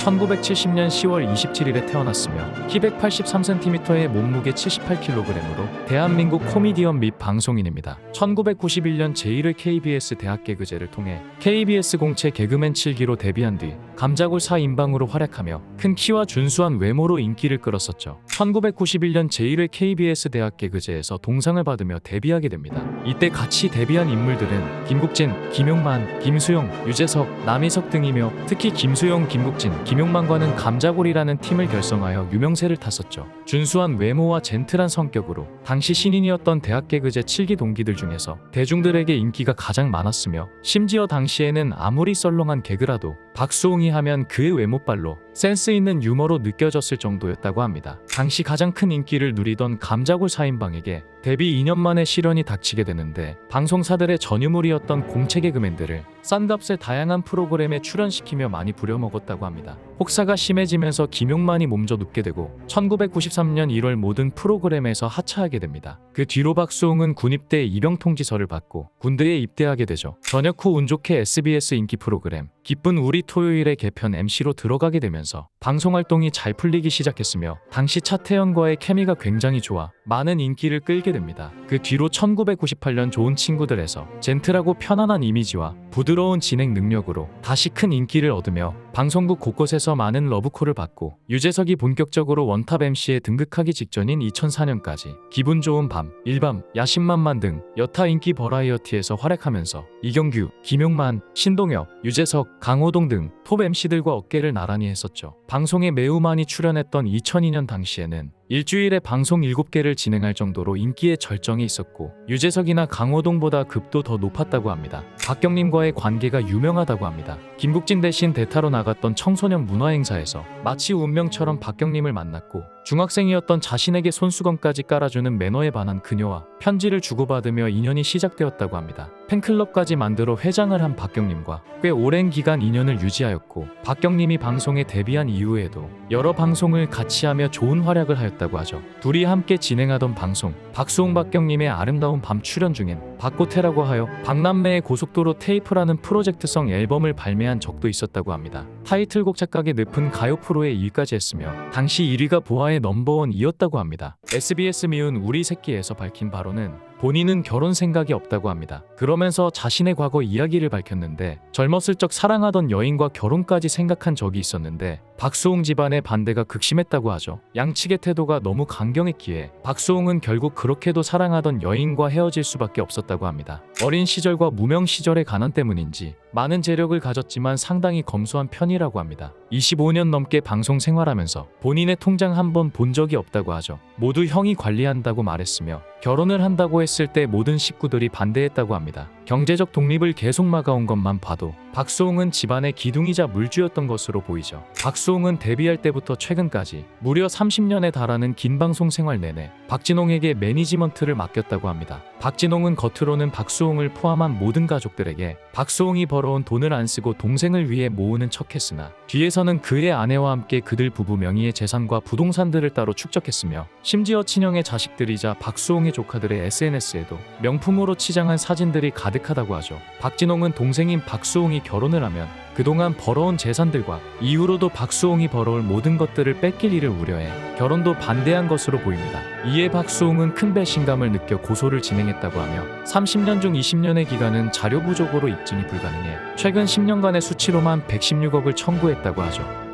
1970년 10월 27일에 태어났으며 키 183cm에 몸무게 78kg으로 대한민국 코미디언 및 방송인입니다. 1991년 제1회 KBS 대학 개그제를 통해 KBS 공채 개그맨 7기로 데뷔한 뒤 감자골 4인방으로 활약하며 큰 키와 준수한 외모로 인기를 끌었었죠. 1991년 제1회 KBS 대학 개그제에서 동상을 받으며 데뷔하게 됩니다. 이때 같이 데뷔한 인물들은 김국진, 김용만, 김수용, 유재석, 남희석 등이며 특히 김수용, 김국진, 김용만과는 감자골이라는 팀을 결성하여 유명세를 탔었죠. 준수한 외모와 젠틀한 성격으로 당시 신인이었던 대학 개그제 7기 동기들 중에서 대중들에게 인기가 가장 많았으며 심지어 당시에는 아무리 썰렁한 개그라도 박수홍이 하면 그의 외모빨로 센스 있는 유머로 느껴졌을 정도였다고 합니다. 당시 가장 큰 인기를 누리던 감자골 4인방에게 데뷔 2년 만에 시련이 닥치게 되는데 방송사들의 전유물이었던 공채 개그맨들을 싼 값에 다양한 프로그램에 출연시키며 많이 부려먹었다고 합니다. 혹사가 심해지면서 김용만이 몸져 눕게 되고 1993년 1월 모든 프로그램에서 하차하게 됩니다. 그 뒤로 박수홍은 군입대 입영 통지서를 받고 군대에 입대하게 되죠. 전역 후 운 좋게 SBS 인기 프로그램 기쁜 우리 토요일의 개편 MC로 들어가게 되면서 방송 활동이 잘 풀리기 시작했으며 당시 차태현과의 케미가 굉장히 좋아 많은 인기를 끌게 됩니다. 그 뒤로 1998년 좋은 친구들에서 젠틀하고 편안한 이미지와 부드러운 진행 능력으로 다시 큰 인기를 얻으며 방송국 곳곳에서 많은 러브콜을 받고 유재석이 본격적으로 원탑 MC에 등극하기 직전인 2004년까지 기분 좋은 밤, 일밤, 야심만만 등 여타 인기 버라이어티에서 활약하면서 이경규, 김용만, 신동엽, 유재석, 강호동 등 톱 MC들과 어깨를 나란히 했었죠. 방송에 매우 많이 출연했던 2002년 당시에는 일주일에 방송 7개를 진행할 정도로 인기의 절정에 있었고 유재석이나 강호동보다 급도 더 높았다고 합니다. 박경림과의 관계가 유명하다고 합니다. 김국진 대신 대타로 나갔던 청소년 문화행사에서 마치 운명처럼 박경림을 만났고 중학생이었던 자신에게 손수건까지 깔아주는 매너에 반한 그녀와 편지를 주고받으며 인연이 시작되었다고 합니다. 팬클럽까지 만들어 회장을 한 박경림과 꽤 오랜 기간 인연을 유지하였고 박경림이 방송에 데뷔한 이후에도 여러 방송을 같이 하며 좋은 활약을 하였다고 하죠. 둘이 함께 진행하던 방송 박수홍 박경림의 아름다운 밤 출연 중엔 박고태라고 하여 박남매의 고속도로 테이프라는 프로젝트성 앨범을 발매한 적도 있었다고 합니다. 타이틀곡 착각의 늪은 가요 프로에 일까지 했으며 당시 1위가 보아의 넘버원이었다고 합니다. SBS 미운 우리 새끼에서 밝힌 바로는 본인은 결혼 생각이 없다고 합니다. 그러면서 자신의 과거 이야기를 밝혔는데 젊었을 적 사랑하던 여인과 결혼까지 생각한 적이 있었는데 박수홍 집안의 반대가 극심했다고 하죠. 양측의 태도가 너무 강경했기에 박수홍은 결국 그렇게도 사랑하던 여인과 헤어질 수밖에 없었다고 합니다. 어린 시절과 무명 시절의 가난 때문인지 많은 재력을 가졌지만 상당히 검소한 편이라고 합니다. 25년 넘게 방송 생활하면서 본인의 통장 한 번 본 적이 없다고 하죠. 모두 형이 관리한다고 말했으며 결혼을 한다고 했을 때 모든 식구들이 반대했다고 합니다. 경제적 독립을 계속 막아온 것만 봐도 박수홍은 집안의 기둥이자 물주였던 것으로 보이죠. 박수홍은 데뷔할 때부터 최근까지 무려 30년에 달하는 긴 방송 생활 내내 박진홍에게 매니지먼트를 맡겼다고 합니다. 박진홍은 겉으로는 박수홍을 포함한 모든 가족들에게 박수홍이 벌어온 돈을 안 쓰고 동생을 위해 모으는 척했으나 뒤에서는 그의 아내와 함께 그들 부부 명의의 재산과 부동산들을 따로 축적했으며 심지어 친형의 자식들이자 박수홍의 조카들의 SNS에도 명품으로 치장한 사진들이 가득하다고 하죠. 박진홍은 동생인 박수홍이 결혼을 하면 그동안 벌어온 재산들과 이후로도 박수홍이 벌어올 모든 것들을 뺏길 일을 우려해 결혼도 반대한 것으로 보입니다. 이에 박수홍은 큰 배신감을 느껴 고소를 진행했다고 하며 30년 중 20년의 기간은 자료 부족으로 입증이 불가능해 최근 10년간의 수치로만 116억을 청구했다고 하죠.